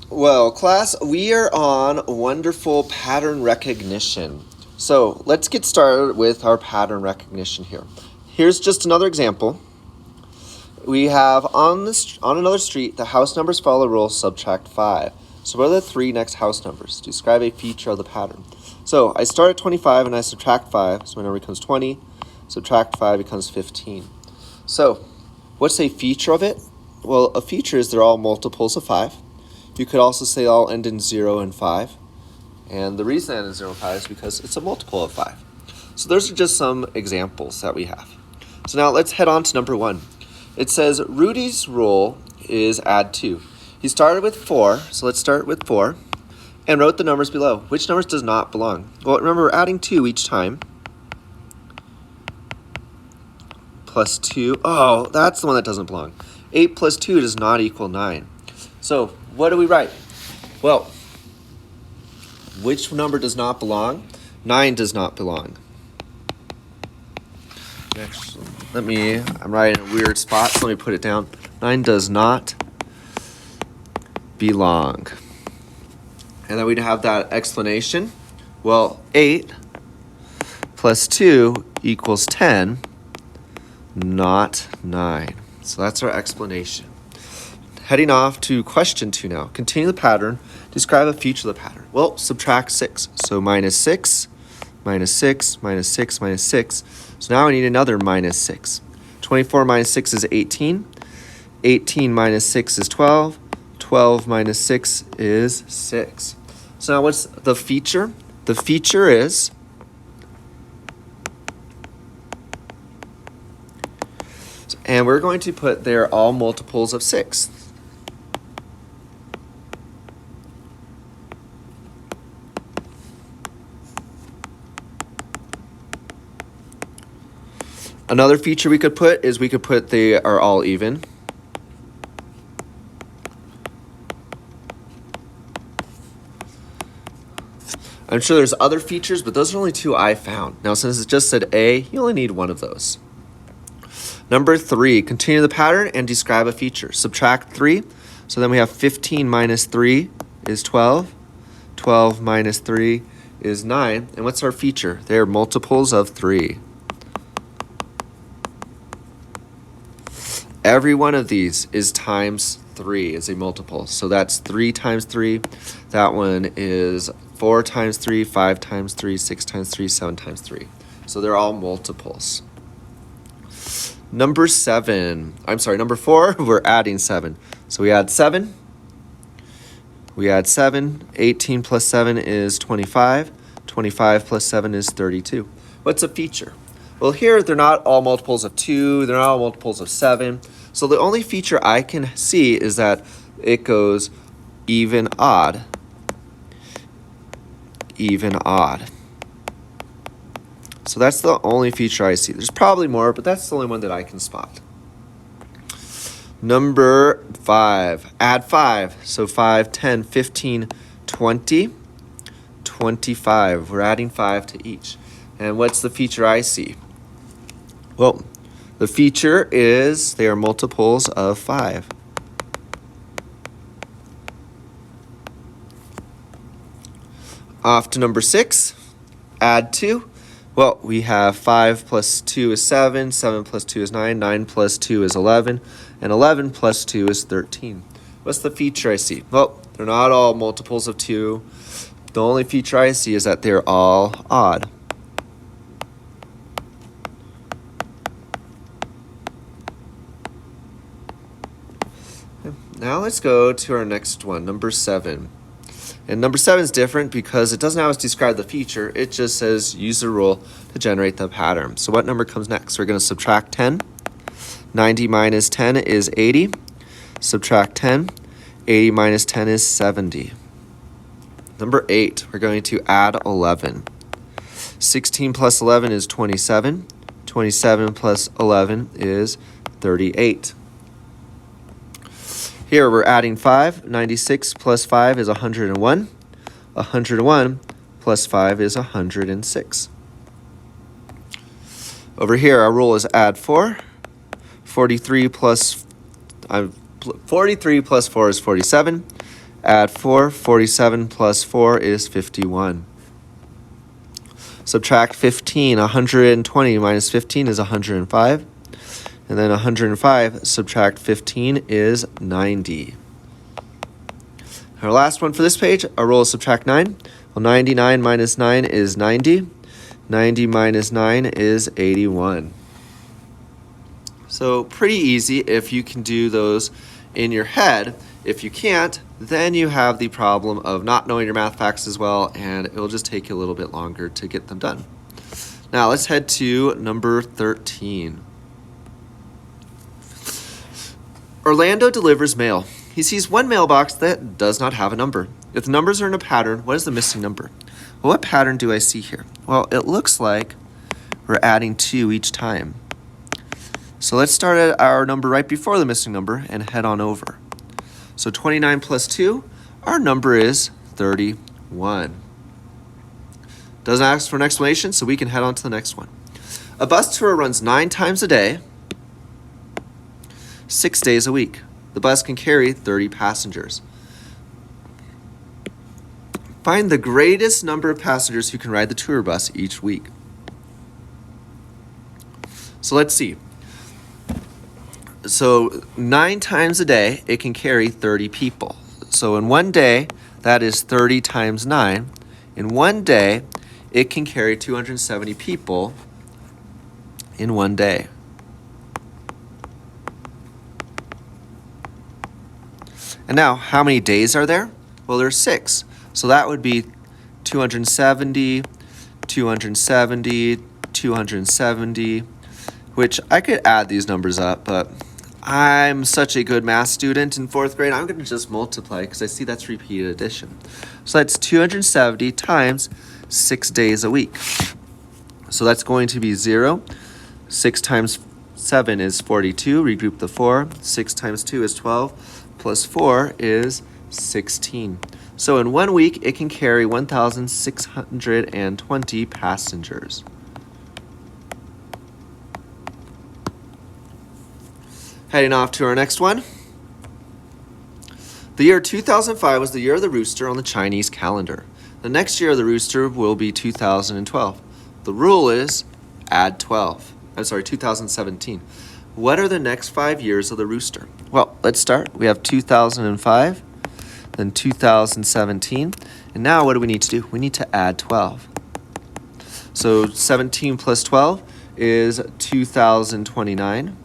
Well, class, we are on wonderful pattern recognition. So let's get started with our pattern recognition here. Here's just another example. We have on another street, the house numbers follow the rule subtract 5. So what are the three next house numbers? Describe a feature of the pattern. So I start at 25 and I subtract 5, so my number becomes 20. Subtract 5 becomes 15. So what's a feature of it? Well, a feature is they're all multiples of 5. You could also say they all end in 0 and 5. And the reason they end in 0 and 5 is because it's a multiple of 5. So those are just some examples that we have. So now let's head on to number 1. It says Rudy's rule is add 2. He started with 4, so let's start with 4, and wrote the numbers below. Which numbers does not belong? Well, remember, we're adding 2 each time. Plus 2. Oh, that's the one that doesn't belong. 8 plus 2 does not equal 9. So what do we write? Well, which number does not belong? 9 does not belong. Next, I'm writing in a weird spot, so let me put it down. 9 does not belong. And then we'd have that explanation. Well, 8 plus 2 equals 10, not 9. So that's our explanation. Heading off to question 2 now. Continue the pattern. Describe a feature of the pattern. Well, subtract 6. So minus 6, minus 6, minus 6, minus 6. So now I need another minus 6. 24 minus 6 is 18. 18 minus 6 is 12. 12 minus 6 is 6. So now what's the feature? The feature is and we're going to put they're all multiples of 6. Another feature we could put is we could put they are all even. I'm sure there's other features, but those are only 2 I found. Now, since it just said A, you only need one of those. Number 3, continue the pattern and describe a feature. Subtract 3. So then we have 15 minus 3 is 12. 12 minus 3 is 9. And what's our feature? They're multiples of 3. Every one of these is times 3 is a multiple. So that's 3 times 3. That one is 4 times 3, 5 times 3, 6 times 3, 7 times 3. So they're all multiples. Number 4, we're adding 7. So we add 7. We add 7. 18 plus 7 is 25. 25 plus 7 is 32. What's a feature? Well, here they're not all multiples of 2. They're not all multiples of 7. So the only feature I can see is that it goes even, odd. Even, odd. So that's the only feature I see. There's probably more, but that's the only one that I can spot. Number 5, add 5. So 5, 10, 15, 20, 25. We're adding 5 to each. And what's the feature I see? Well, the feature is they are multiples of 5. Off to number 6, add 2. Well, we have 5 plus 2 is 7, 7 plus 2 is 9, 9 plus 2 is 11, and 11 plus 2 is 13. What's the feature I see? Well, they're not all multiples of 2. The only feature I see is that they're all odd. Now let's go to our next one, number 7. And number 7 is different because it doesn't have us describe the feature. It just says use the rule to generate the pattern. So what number comes next? We're going to subtract 10. 90 minus 10 is 80. Subtract 10. 80 minus 10 is 70. Number 8, we're going to add 11. 16 plus 11 is 27. 27 plus 11 is 38. Here we're adding 5. 96 plus 5 is 101. 101 plus 5 is 106. Over here, our rule is add 4. 43 plus 4 is 47. Add 4. 47 plus 4 is 51. Subtract 15. 120 minus 15 is 105. And then 105 subtract 15 is 90. Our last one for this page, our rule is subtract 9. Well, 99 minus 9 is 90. 90 minus 9 is 81. So pretty easy if you can do those in your head. If you can't, then you have the problem of not knowing your math facts as well, and it will just take you a little bit longer to get them done. Now let's head to number 13. Orlando delivers mail. He sees one mailbox that does not have a number. If the numbers are in a pattern, what is the missing number? Well, what pattern do I see here? Well, it looks like we're adding 2 each time. So let's start at our number right before the missing number and head on over. So 29 plus 2, our number is 31. Doesn't ask for an explanation, so we can head on to the next one. A bus tour runs 9 times a day, 6 days a week. The bus can carry 30 passengers. Find the greatest number of passengers who can ride the tour bus each week. So let's see. So 9 times a day, it can carry 30 people. So in one day, that is 30 times 9. In one day, it can carry 270 people in one day. And now, how many days are there? Well, there's 6. So that would be 270, 270, 270, which I could add these numbers up, but I'm such a good math student in 4th grade, I'm going to just multiply because I see that's repeated addition. So that's 270 times 6 days a week. So that's going to be 0. 6 times 7 is 42. Regroup the 4. 6 times 2 is 12. Plus 4 is 16. So in 1 week, it can carry 1,620 passengers. Heading off to our next one. The year 2005 was the year of the rooster on the Chinese calendar. The next year of the rooster will be 2012. The rule is add 2017. What are the next 5 years of the rooster? Well, let's start. We have 2005, then 2017, and now what do we need to do? We need to add 12. So 17 plus 12 is 2029.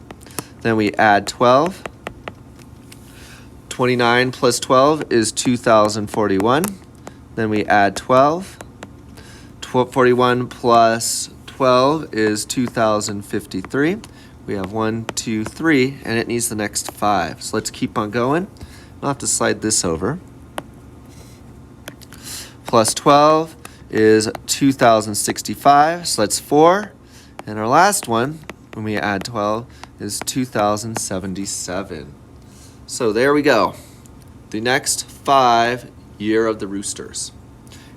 Then we add 12. 29 plus 12 is 2041. Then we add 12. 41 plus 12 is 2053. We have 1, 2, 3, and it needs the next 5. So let's keep on going. I'll have to slide this over. Plus 12 is 2065, so that's 4. And our last one, when we add 12, is 2077. So there we go. The next 5 year of the roosters.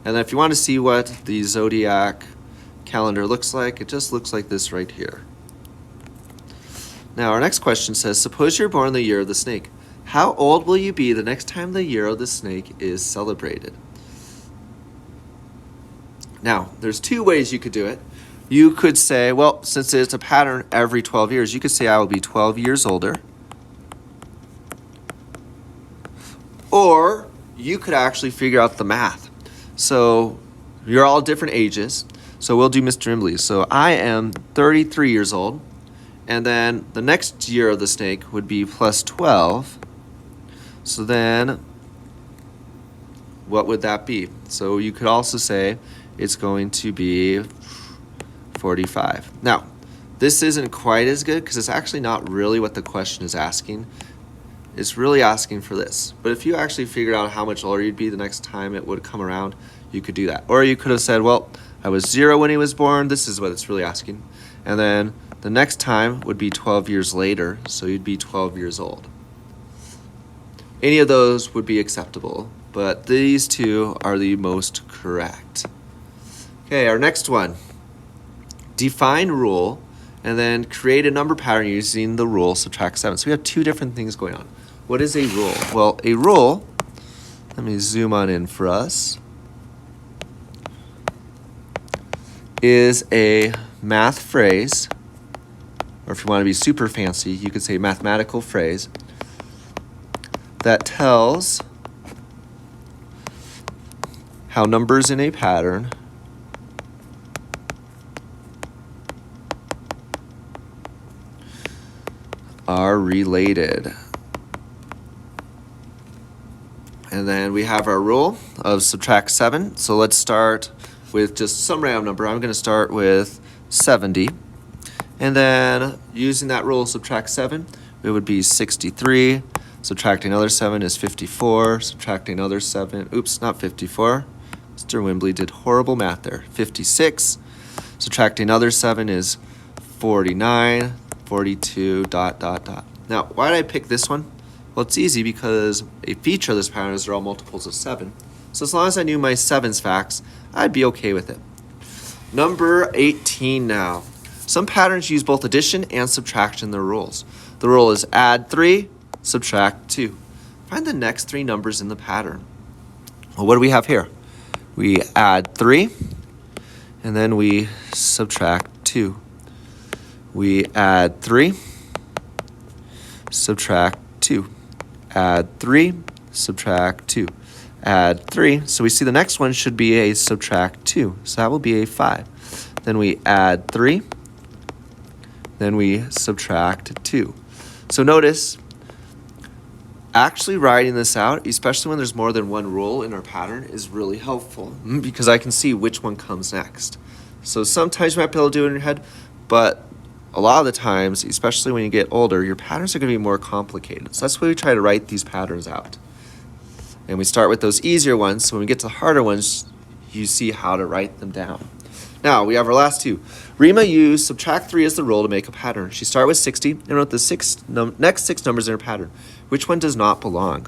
And then if you want to see what the zodiac calendar looks like, it just looks like this right here. Now our next question says, suppose you're born the year of the snake. How old will you be the next time the year of the snake is celebrated? Now, there's 2 ways you could do it. You could say, well, since it's a pattern every 12 years, you could say I will be 12 years older. Or you could actually figure out the math. So you're all different ages. So we'll do Mr. Imbley. So I am 33 years old. And then the next year of the snake would be plus 12. So then what would that be? So you could also say it's going to be 45. Now, this isn't quite as good because it's actually not really what the question is asking. It's really asking for this. But if you actually figured out how much older you'd be the next time it would come around, you could do that. Or you could have said, well, I was 0 when he was born. This is what it's really asking. And then the next time would be 12 years later, so you'd be 12 years old. Any of those would be acceptable, but these 2 are the most correct. Okay, our next one. Define rule, and then create a number pattern using the rule subtract 7. So we have 2 different things going on. What is a rule? Well, a rule let me zoom on in for us, is a math phrase, or if you want to be super fancy, you could say mathematical phrase, that tells how numbers in a pattern are related. And then we have our rule of subtract 7. So let's start with just some random number. I'm going to start with 70. And then using that rule, subtract 7, it would be 63. Subtracting another 7 is 54. Subtracting another 7, oops, not 54. Mr. Wimbley did horrible math there. 56. Subtracting another 7 is 49. 42, ... Now, why did I pick this one? Well, it's easy because a feature of this pattern is they're all multiples of 7. So as long as I knew my 7's facts, I'd be okay with it. Number 18 now. Some patterns use both addition and subtraction in their rules. The rule is add 3, subtract 2. Find the next 3 numbers in the pattern. Well, what do we have here? We add 3, and then we subtract 2. We add 3, subtract 2. Add 3, subtract 2. Add 3. So we see the next one should be a subtract 2. So that will be a 5. Then we add 3. Then we subtract 2. So notice, actually writing this out, especially when there's more than one rule in our pattern, is really helpful because I can see which one comes next. So sometimes you might be able to do it in your head, but a lot of the times, especially when you get older, your patterns are going to be more complicated. So that's why we try to write these patterns out. And we start with those easier ones, so when we get to the harder ones, you see how to write them down. Now, we have our last 2. Rima used subtract 3 as the rule to make a pattern. She started with 60 and wrote the next 6 numbers in her pattern. Which one does not belong?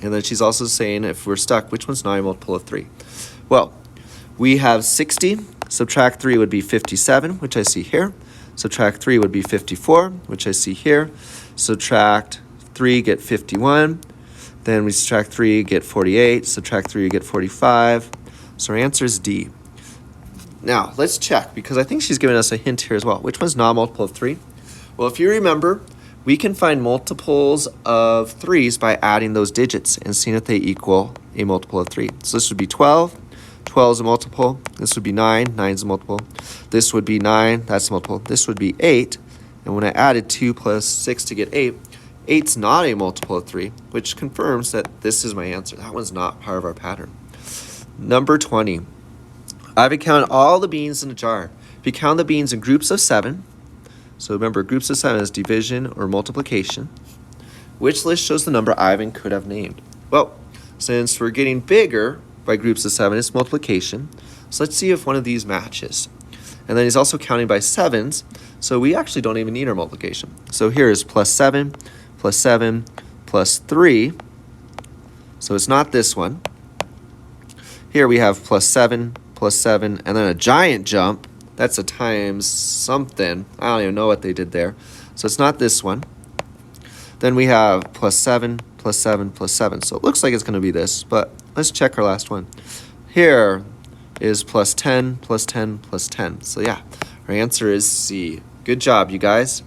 And then she's also saying, if we're stuck, which one's not a multiple of 3? Well, we have 60. Subtract 3 would be 57, which I see here. Subtract 3 would be 54, which I see here. Subtract 3, get 51. Then we subtract 3, get 48. Subtract 3, get 45. So our answer is D. Now, let's check, because I think she's giving us a hint here as well. Which one's not a multiple of 3? Well, if you remember, we can find multiples of 3's by adding those digits and seeing if they equal a multiple of 3. So this would be 12. 12 is a multiple. This would be 9. 9 is a multiple. This would be 9. That's a multiple. This would be 8. And when I added 2 plus 6 to get 8, 8's not a multiple of 3, which confirms that this is my answer. That one's not part of our pattern. Number 20. I've counted all the beans in a jar. If you count the beans in groups of 7, so remember, groups of 7 is division or multiplication, which list shows the number Ivan could have named? Well, since we're getting bigger by groups of 7, it's multiplication. So let's see if one of these matches. And then he's also counting by 7s, so we actually don't even need our multiplication. So here is plus 7, plus 7, plus 3. So it's not this one. Here we have plus 7, and then a giant jump. That's a times something. I don't even know what they did there. So it's not this one. Then we have plus 7, plus 7, plus 7. So it looks like it's going to be this, but let's check our last one. Here is plus 10, plus 10, plus 10. So yeah, our answer is C. Good job, you guys.